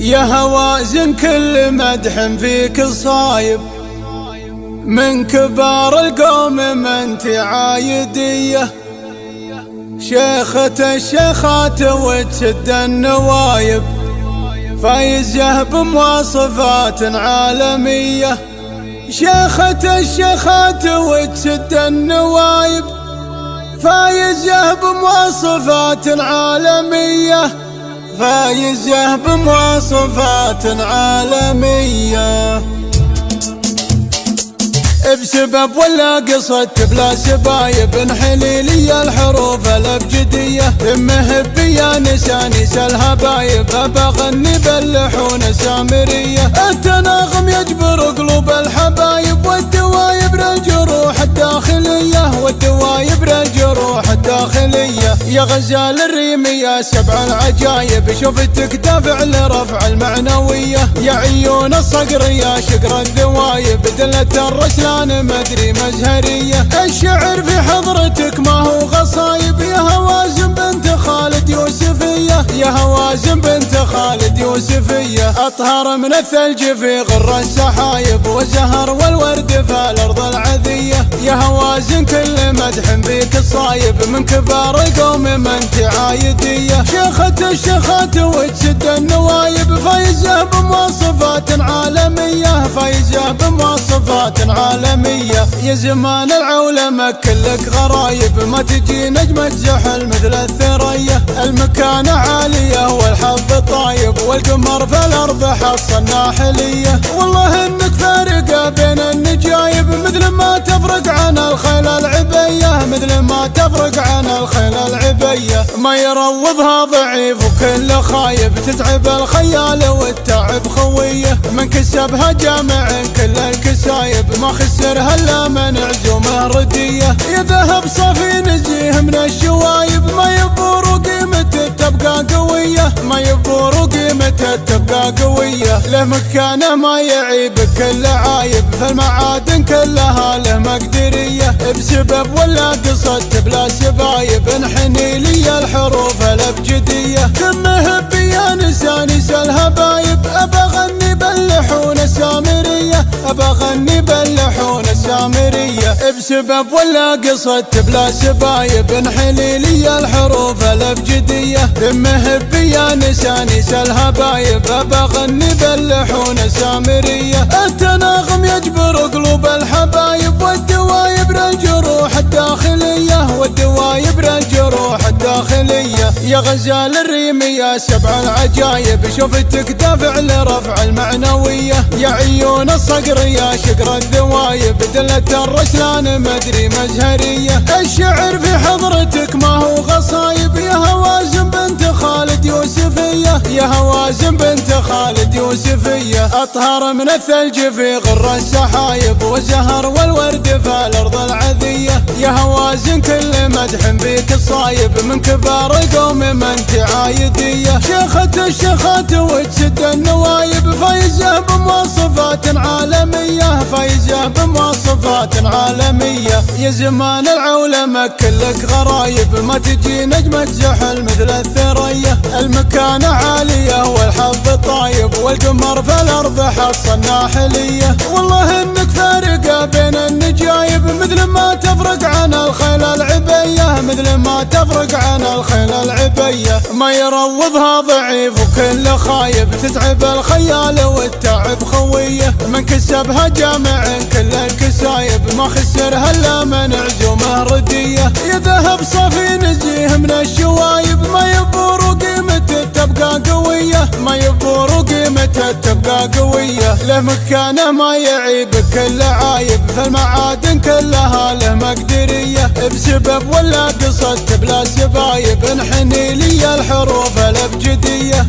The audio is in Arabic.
يا هوازن كل مدح فيك صايب، من كبار القوم من تعايدية، شيخة الشيخات وتشد النوايب، فايزه بمواصفات عالمية. شيخة الشيخات وتشد النوايب، فايزه بمواصفات عالمية، فايزه بمواصفات عالمية. بسبب ولا قصدت بلا سبايب، انحني لي الحروف الابجدية، مهبي يا نساني الهبايب، ابغني باللحون سامرية. التناغم يجبر قلوب الحبايب، والدوايب للجروح الداخلية، والدوايب للجروح الداخلية. يا غزال الريم يا سبع العجايب، شفتك دافع لرفع المعنوية. يا عيون الصقر يا شقر الذوايب، دلة الرسلان مدري مزهرية. الشعر في حضرتك ما هو غصايب، يا هوازن بنت خالد يوسفية، يا هوازن بنت خالد يوسفية. أطهر من الثلج في غر السحايب، وزهر والورد في الأرض العذية. يا هوازن كل مدح فيك الصايب، من كبار القوم من تعايدية. شيخة الشيخات وتسد النوايب، فايزة بمواصفات عالمية، فايزة بمواصفات عالمية. يا زمان العولمة كلك غرايب، ما تجي نجمة زحل مثل الثريا. المكانة عالية والحظ طايب، والقمر في الأرض حصل ناحلية. والله انك فارقة بين النجايب، مثل ما تفرق عن الخيل العبية، مثل ما تفرق عن الخيل العبية. ما يروضها ضعيف وكل خايب، تتعب الخيال والتعب خوية. من كسبها جامع كل الكسايب، ما خسرها الا من عزومه ردية. يا ذهب صافي نزيه من الشوايب، ما يبور قيمته تبقى قوية، ما يبور قيمته تبقى قوية. له مكانه ما يعيب كل عايب، فالمعادن كلها له مقدرية. بسبب ولا قصدت بلا سبايب، انحني لي الحروف الابجدية. ثم هبي يا نساني الهبايب، ابغني باللحون السامرية، ابغني باللحون السامرية. بسبب ولا قصدت بلا سبايب، انحني لي الحروف الابجدية. ثم هبي يا نساني الهبايب، ابغني باللحون السامرية. التناغم يجبر قلوب الحبايب، والدوايب للجروح الداخلية، والدوايب للجروح الداخلية. يا غزال الريم يا سبع العجايب، شفتك دافع لرفع المعنوية. يا عيون الصقر يا شقر الذوايب، دلة الرسلان مدري مزهرية. الشعر في حضرتك ما هو غصايب، يا هوازن بنت خالد يوسفية، يا هوازن بنت خالد يوسفية. أطهر من الثلج في غر السحايب، وزهر والورد في الأرض العذية. يا هوازن كل مدح فيك الصايب، من كبار القوم من تعايدية. شيخة الشيخات وتسد النوايب، فايزة بمواصفات عالمية، فايزة بمواصفات عالمية. يا زمان العولمة كلك غرايب، ما تجي نجمة زحل مثل الثريا. المكانة عالية والحظ طايب، والقمر في الأرض حصل ناحلية. والله انك فارقة بين النجايب، مثل ما تفرق عن الخيل العبية، مثل ما تفرق عن الخيل العبية. ما يروضها ضعيف وكل خايب، تتعب الخيال والتعب خوية. من كسبها جامع كل الكسايب، ما خسرها الا من عزومه ردية. يا ذهب صافي نزيه من الشوايب، ما يبور قيمته تبقى قوية، ما يبور قيمته تبقى قوية. له مكانه ما يعيب كل عايب، فالمعادن كلها له مقدرية. بسبب ولا قصدت بلا سبايب، انحني لي الحروف الابجدية.